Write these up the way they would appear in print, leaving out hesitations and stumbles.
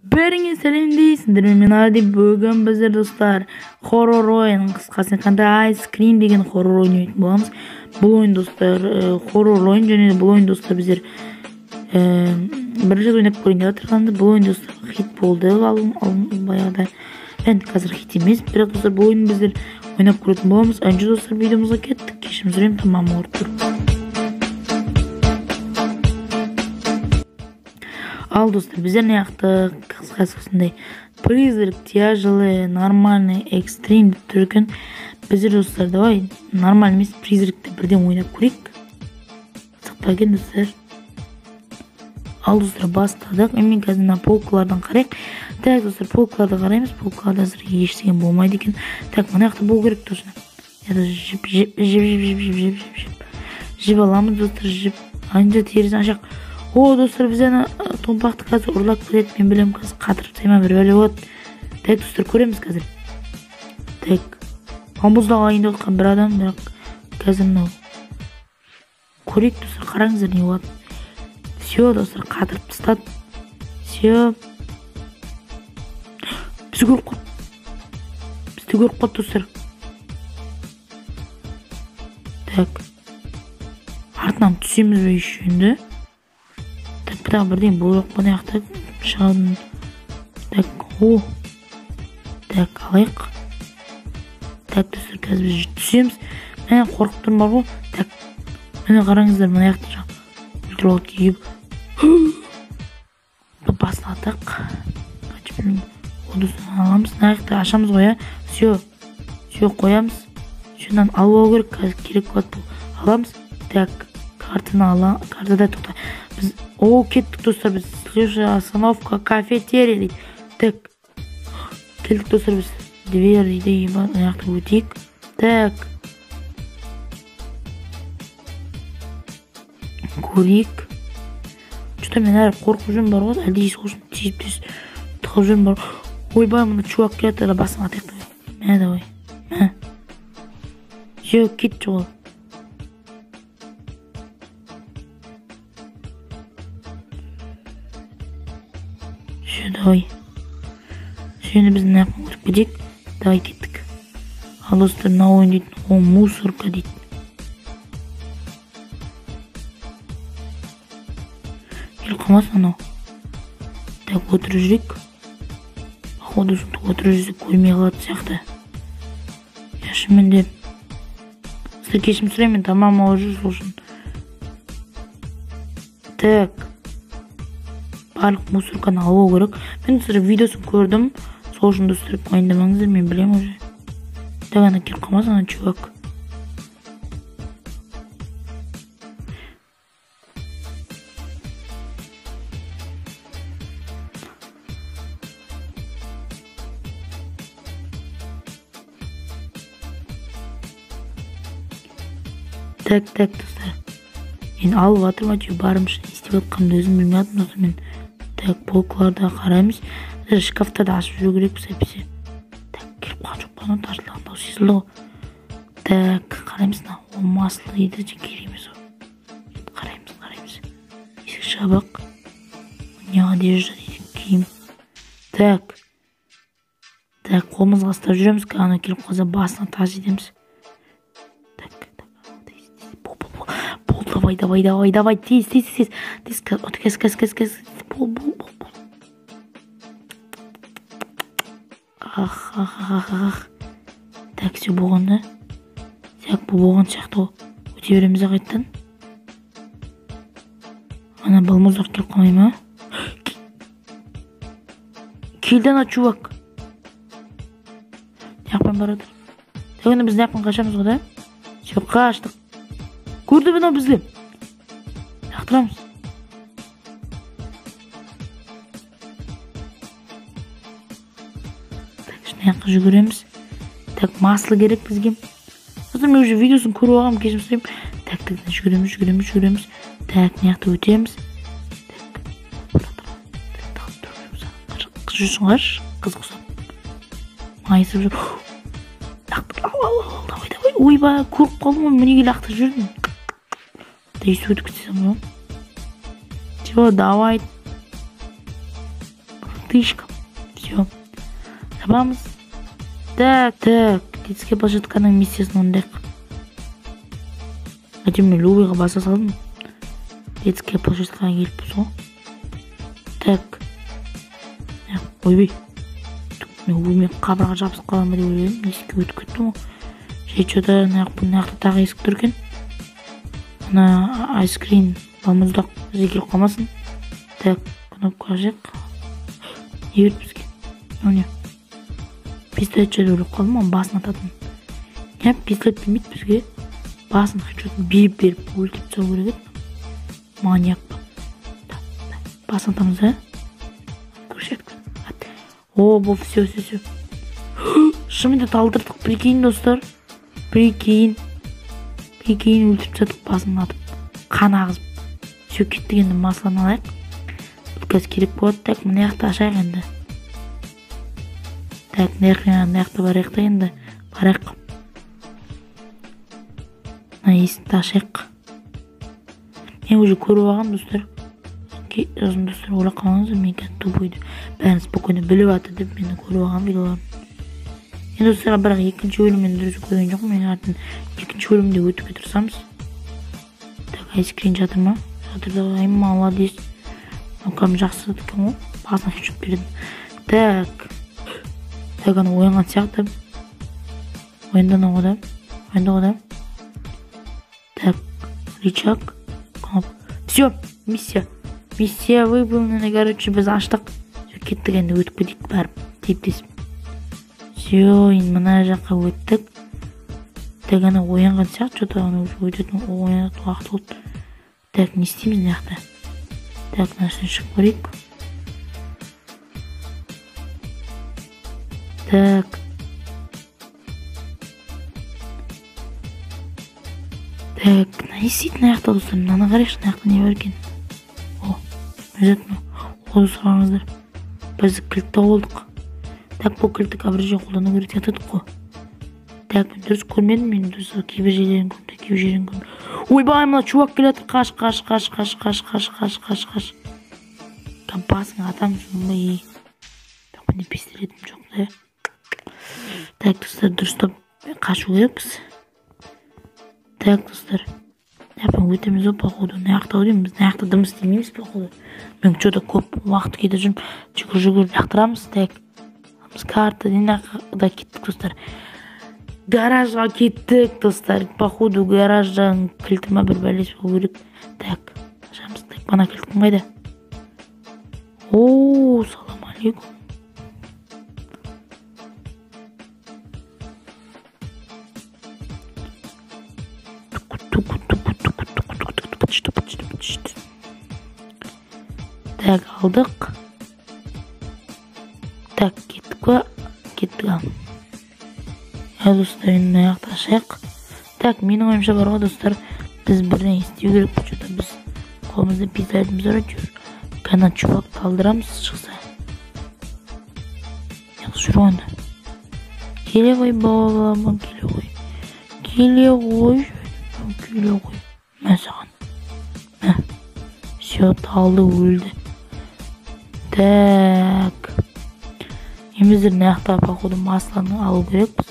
Бәріңе сәлем дейсіңдер, мен Арди. Бүгін біздер достар хоррор ойын, қысқасын қандай Ice Cream деген хоррор ойын ойнайтын боламыз. Бұл ойын достар хоррор ойын, және бұл ойын достар біздер бірінші ойнап көрейін деп отырғанды. Бұл ойын достар хит болды баяғыда. Енді қазір хит емес, бірақ достар бұл ойын біздер ойнап көретін боламыз. Önce достар видеомызға кеттік. Кешірім сұраймын, тамам орып тұр. Ал достар, біздер не яқты қысқасындай призрак, тяжелый, нормальный, экстрим деп түркен. Біздер достар, давай нормальный емес призракты бірден ойнап көрейік. Сақпа екен достар. Ал достар, бастадық. Мен қазір мына полкалардан қарайық. Так достар, полкаларды қараймыз. Полкаларда әзірге ештеңе болмайды екен. Так, мына жақта болу керек точно. Жіп аламыз достар, жіп. Анжа терезен ашақ. О, достар, біз әні томпақты қазір ұрлап көреді. Мен білем қазір қатырып тайма бір бәлі болады. Так, достар, көреміз қазір. Так, амбуздағы айында отқан бір адам, бірақ қазір мынау. Көрейік, достар, қараңыздар не болады. Все, достар, қатырып тастады. Все. Бізді көріп қойды, достар. Так. Артынан түсеміз бе еще енді. Так, бұдағы бірден бұл жоқ бұны яқты шығадың. Так, о. Так, алайық. Так, достар, қазір біз түсеміз. Мен қорқып тұрм бар ғой. Так, мені қараңыздар, мұны яқты жаң. Ультраволт кейіп. Басын атақ. Қачып білмейм. Достар, аламыз. Наяқты ашамыз қоя. Все қоямыз. Шынан алу керек, қазір керек болады бұл. Аламыз. Так, картаны ала. Картада тоқта. Біз, о, кеттік достар, біз следующая остановка кафетерия дейді. Так, келдік достар, біз дверь дейді, аяқты өтейік. Так, көрейік. Что-то мен әрі қорқып жүрім бар ғой, әлде ешқошын тиіп-тес тұқып жүрім бар. Ойбай, мұны чувак келеді, да басым атайық. Мә, давай. Мә. Жеу, кетті ғой. Давай. Şimdi biz ne yapmak gerek? Давай kettik. Al dostlar, ne oyun deydi? O musorka deydi. Gel қалмасын анау. Так, отырып жүрек. Походу, отырып жүрсек көрмей қалады сияқты. Шынымен де. Сіздер кешірім сұраймын, тамам алып жүр сол үшін. Так. Барлық мусорканы алу керек. Мен достар видеосын көрдім. Сол үшін достар ойындамаңыздар, мен білем уже. Так, ана келіп қалмасын ана чувак. Так, достар. Мен алып атырма, барым үшін істеп атқанымды өзім білмей атым достар. Мен так, полкаларда қараймыз. Шкафтарды ашып жүру керек біз әпесе. Так, келіп қалған жоқ қана ташылағында сезілді ғой. Так, қараймыз на. О, маслы дейді, кереміз ғой. Қараймыз. Есік шабақ. Не одежда дейді, киім. Так, қолымызға ұстап жүреміз. Ана келіп қалса басына тас етеміз. Давай, тез. Кәс. Бол. Так, все болғанда. Так, бұл болған сияқты ғой. Өте береміз қайттан. Ана балмұздақ келіп қалмай ма? Келді ана чувак. Неақпен барады. Так, біз неақпен қашамыз ғой да? Все, қаштық. Көрді бі бізді? Яқтырамыз. Так, шынаяққа жүгіреміз. Так, маслы керек бізге. Мен уже видеосын көріп алғам, кешім сұрайым. Так, жүгіреміз. Так, неяқта өтеміз. Қыз жүрсің қаш, қыз құсап. Майысып жүр. Давай. Ойбай, көріп қалдым, мінеге лақтыр жүрдім. Да и сюда, кстати, со мной. Чего, давай. электричка. Все. Жабамыз. Так, детский площадканың миссиясын орындайық. Мен любыйға баса салдым. Детский площадкаға келіппіз ғой. Так. Ойбай. Мен оймен қабырға жабысып қалам ба деп ойлаймын. Есікке өтіп кеттім ғой. Что-то наяқты тағы есік тұр екен. Ана айскрин балмұздақ бізге келіп қалмасын. Так, кнопка жақ. Не берді бізге? Не? Пистолет жайлы өліп қалдым, оны басын ататын. Не, пистолет бермейді бізге. Басын что-то беріп өлтіп тастау керек еді. Маньяк па. Басын атамыз, да? Көрсетіп. О, бұл все. Шынымен де талдырдық. Прикинь, достар. Прикинь, өлтіріп жатып басын атып. Қан ағызып. Все, кеттік енді масланы алайық. Бұл қазір керек болады. Так, мына яқты ашайық енді. Так, мына яқты барайық та енді. Барайық. Мына есікті ашайық. Мен уже көріп алғам, достар. Жазым, достар, ойлап қалмаңыздар, мен қазір тупойды. Бәрін спокойно біліп атыр деп мені көріп алғам видеоларын. Енді достар, бірақ екінші бөліммен дұрыс көрген жоқ. Мен артын екінші бөлімде өтуге тырысамыз. Так, айскрин жатыр ма? Жатыр, ай молодец. Кәдімгі жақсы екен ғой. Басына шешіп береді. Так, ана оянған сияқты. Ояндан оғыда. Так, рычаг. Все, миссия выполнена, короче, біз аштық. Все, кеттік енді өтіп кетейік бәріп. Теп-тесіп. Все, енді мына жаққа өттік. Так, ана оянған сияқты, что-то ана өтетін оянатын уақыт болды. Так, не істейміз мына жақта? Так, нәрсен шығып көрейік. Так. Так, не істейді мына жақта, достар? Мынаны қарайықшы, мына жақта не бар екен? О, өзетін о. Қолды сұраңыздар. Біз кілтті болдық. Так, бұл кілтті бір жерге қолдану керек етедік қой. Так, мен дұрыс көрмедім, мен достар кейбір жерлерін көрдім. Ойбай, мына чувак келеді. Қаш. Басын атамыз, ойбай. Так, менде пистолетім жоқ, да? Так, достар, дұрыстап қашу керекпіз. Так, достар. Мен өтеміз о, походу. Наяқта өтеміз. Біз наяқта дым істемейміз, походу. Мен что-то көп уақыт кетіп жүрмін. Жүгір жақтырамыз. Так. Біз карта динақда кеттік, достар. Гаражға кеттік, достар. Походу, гараждан кілтіма бір бәлес болу керек. Так. Ашамыз. Так, бана кілтім қайда? О, салам алейкум. Так, алдық. Так, кеттік ба? Кеттік ал. Достар, енді аяқты ашайық. Так, менің ойымша бар ғой, достар. Біз бірден істеу керек. Что-то біз қолымызда пистолетіміз бар жүр. Кана чувакты алдырамыз шықса. Жақсы жүр онда. Келе ғой, балаларым, келе ғой. Мә саған. Мә. Все, талды, өлді. Так. Еміздер наяқтағы походу масланы алу керекпіз.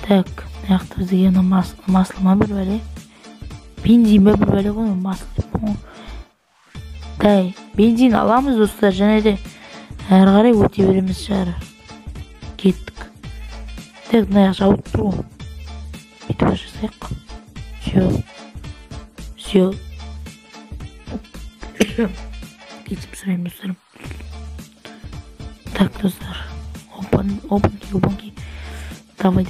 Так, наяқты бізге маслыма бір бәле. Бензин бір бәле ғой, маслы деп ғой. Так, бензин аламыз, достар, және де әрі қарай өте береміз жары. Кеттік. Так, наяқ жауып тұр ғой. Бүйтіп ашасайық. Все. Кетіп сұрайым, достарым. Так, достар. Опанки. Давай.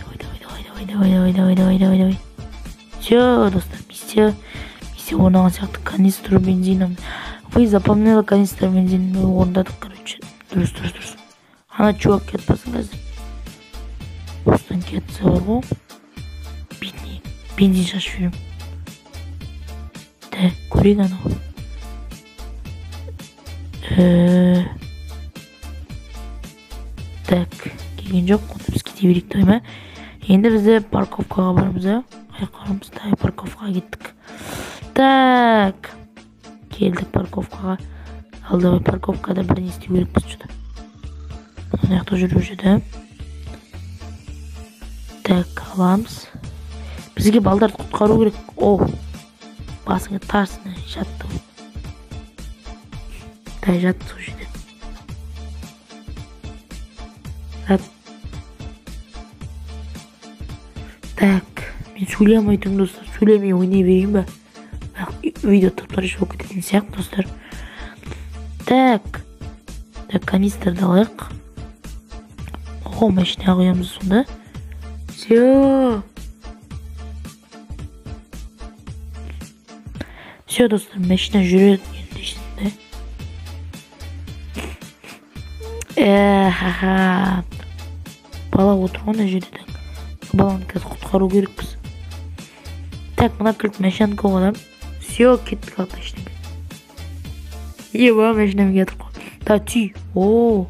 Все, достар, миссия орнаған сияқты канистру бензином. Вы запомнила канистру бензин орындадық, короче. Дұрыс. Ана чувак кетпасын қазір. Осыдан кетсе бар ғой. Бензин шашып жүрем. Так, көрейік анау. Так, келген жоқ, онда біз кете берейік той ма? Енді бізде парковкаға барымыз, айқарымыз, парковкаға кеттік. Так, келдік парковкаға. Ал давай парковкада бір не істеу керекпіз жүді. Мына жақта жүріп жүрді. Так, аламыз. Бізге балдарды құтқару керек. О, басыңа тарсына жатты. Дай жатты сол жерде. Так, мен сөйлей алмайтын достар. Сөйлемей ойнай берейін ба? Видео топтар жауып кететін сияқты достар. Так, канистрді алайық. О, машина қоямыз сонда. Все, достар, машина жүреді енді. Бала отыр оны жерде. Баланы қазір құтқару керекпіз. Так, мына кілт машинаны қойғанам. Все, кеттік алып машинамға. Еба, машинамға кетіп қой. Да, түй. О.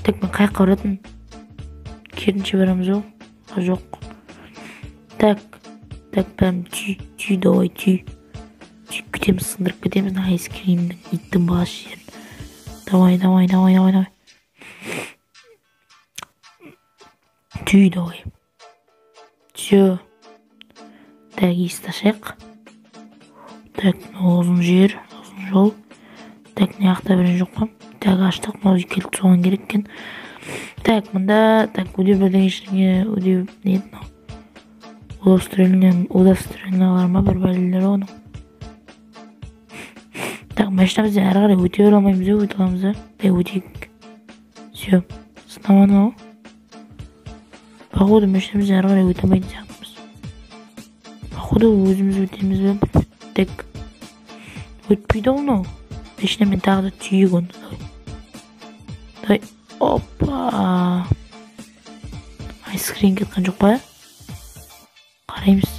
Так, мен қайыққа баратын. Керінше барамыз ол. Жоқ. Так, бәрім түй, давай, түй. Түй кетеміз, сындырып кетеміз. Айскримнің иттің басы жерін. Давай. Түй, давай. Все. Так, есті ашайық. Так, ұзын жер, ұзын жол. Так, не ақта бірін жоқ қой. Так, аштық, мынау келіп соған керек екен. Так, мында, так, өдеу бірден ешіңе, өдеу, не еді мынау? Удастырылыналар ма бір бәлелері оның. Так, машинамызды әрі қарай өте бер алмаймыз, өте аламыз. Так, өтейік. Все, сынаманы ау. Походу, машинамызды әрі қарай өте алмайтын сияқтымыз. Походу, өзіміз өтеміз бе? Так, өтпейді ол мынау. Машинамен тағы да түйік онда. Давай, опа. Айскрин кеткен жоқ па? Қараймыз.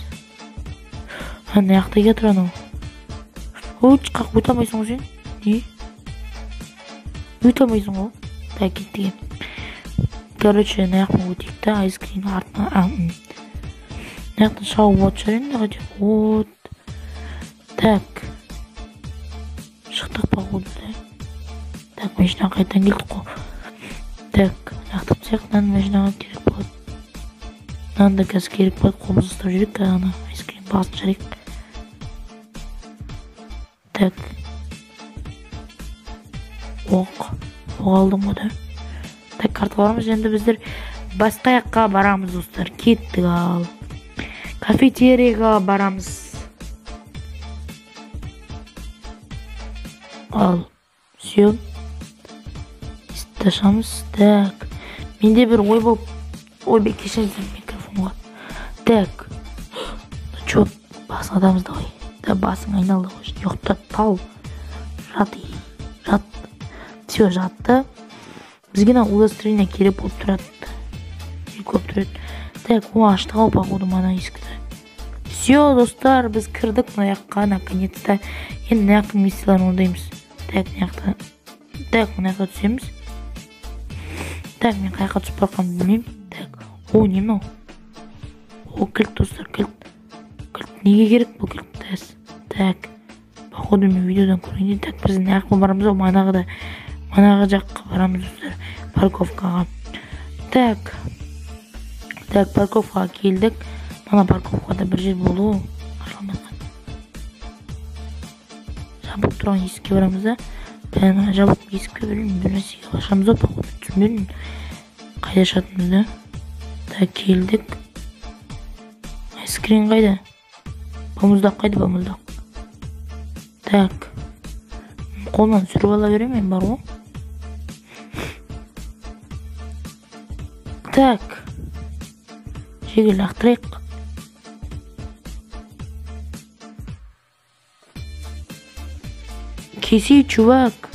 Ана яқта кетір анау. Қақ өте алмайсың ғой сен? Не? Өте алмайсың ғой? Так, кеттіген. Короче, наяқпен өтейік та, айскрин артына. Наяқтан шауып отшар енді ғадеп. Вот. Так. Шықтық походу, да? Так, машина қайтан келдік қой. Так, наяқтап сияқ, нан машинаға керек болады. Нан да қазір керек болады, қолымыз ұстап жүрек, ана айскрин басын жарайық. Так. Оқ алдым ғой да. Так, карталарымыз енді біздер басқа жаққа барамыз достар. Кеттік ал. Кафетерияға барамыз. Ал. Все. Істашамыз. Так. Менде бір ой болып. Ойбек кешіріңіздер микрофонға. Так. Чё, басың адамызды ғой. Да, басың айналды ғой. Жоқта тал. Жат. Все, жатты. Бізге удастырение керек болып тұрады. Көп тұрады. Так, о, аштық ау походу мана ескіді. Все, достар, біз кірдік мына жаққа, наконец-то. Енді мына жақтың миссияларын орындаймыз. Так, мына жақта. Так, мына жаққа түсеміз. Так, мен қай жаққа түсіп барқанымды білмеймін. Так, о, не мынау? О, кілт, достар, кілт. Неге керек бұл кілт? Так, походу мен видеодан көргенде. Так, біз мына жаққа барамыз ау, манағы жаққа барамыз, достар. Парковкаға. Так, парковкаға келдік. Мана парковкада бір жер болу. Жабылып тұрған есікке барамыз да. Бәрін жабылып есікке білмеймін. Bir нәрсеге ашамыз ау, походу түсінбедім. Қайда ашатынымызды. Так, келдік. Айскрин қайда? Балмұздақ қайда, балмұздақ? Так. Қолынан сүріп ала беремін бар ғой. Так. Жегіл ақтырайық. Кесей, чувак.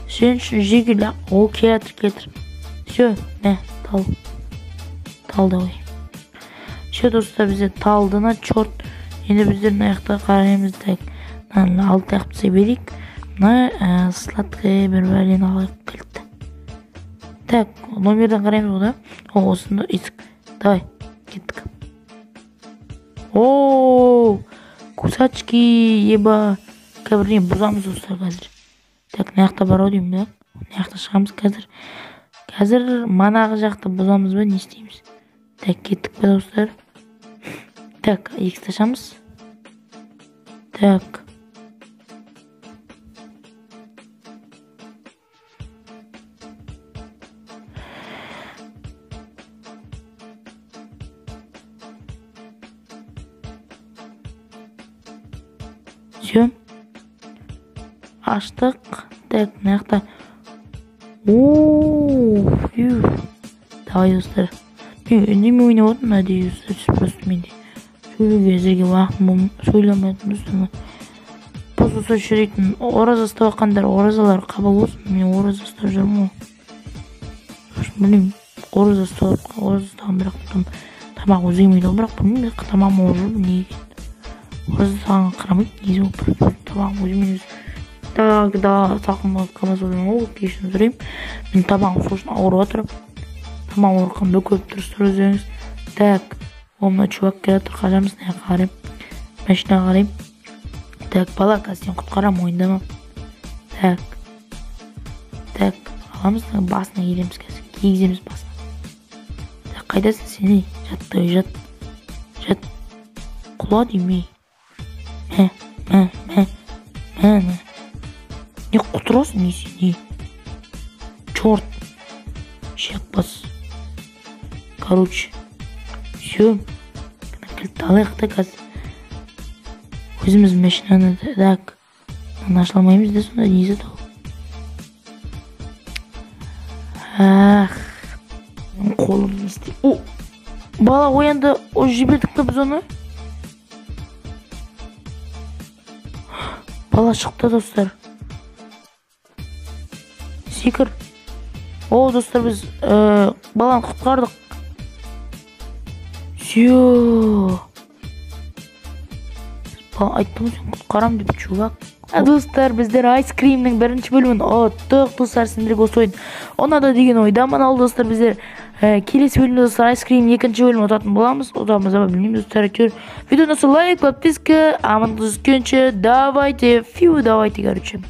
Сен үшін жегіл ақ. О, келатыр. Все, не, тал. Тал давай. Все, достар, бізде талдына чорт. Енді біздер аяқта қараймыз. Так, алты аяқпыса берейік. Мына сладкая бір бәлен алайық кілтті. Так, номерден қараймыз ғой да. О, осында есік. Давай, кеттік. Ооо, Кусачки, еба. Кабіріне бұзамыз достар қазір. Так, наяқта бар деймін да. Наяқта шығамыз қазір. Қазір манағы жақты бұзамыз ба, не істейміз? Так, кеттік па достар. Так, X ашамыз. Так. Все. Аштық. Так, мынаяқта. Давай достар. Мен үндемей ойнап отырмын, әдейі достар. Просто менде сөйлеуге әзірге уақытым болмай сөйлемейтін достар. Просто жүретін ораза ұстап жатқандар оразалар қабыл болсын. Мен ораза ұстап жүрмін ғой. Білмеймін, ораза ұстаған бірақ тамақ өзгермейді ғой, бірақ білмеймін, тамағым болып жүрмін неге екен. Ораза ұстағанға қарамайды, негізі ол тамағым өзімен өзі салқынға қамаз отырмын ғой, кешірім сұраймын. Мен тамағым сол үшін ауырып отырып, тамағым ауырған бөкіп тұрыстыр өздеріңіз. Так, мына чувак келатыр, қажамыз не қарайым, машина қарайым. Так, бала, қазір сен құтқарам, ойындама. Так, аламыз, басына келеміз қазір, кигіземіз басына. Так, қайдасың сен, жатты, жат. Құла деймей. Не құтырасың, не сен, не? Чорт. Шекпас. Короче. Все. Кілтті алайық та қазір. Өзіміз машинаны, так. Нашыла алмаймыз да сонда, не зат ол? Қолым істей. Бала оянды, жібердік та біз оны. Бала шықты достар. Секір. Достар, біз баланы құтқардық. Сё. Айттым сен құтқарам деп, чувак. Достар, біздер айскримнің бірінші бөлімін аттық достар, сендерге осы ойын ұнады деген ойдамын. Ал достар, біздер келесі бөлімде достар айскримнің екінші бөлімін ұтатын боламыз. Ұтамыз аба білмеймін достар. Видеоны лайк, подписка, аман түскенше давайте, короче.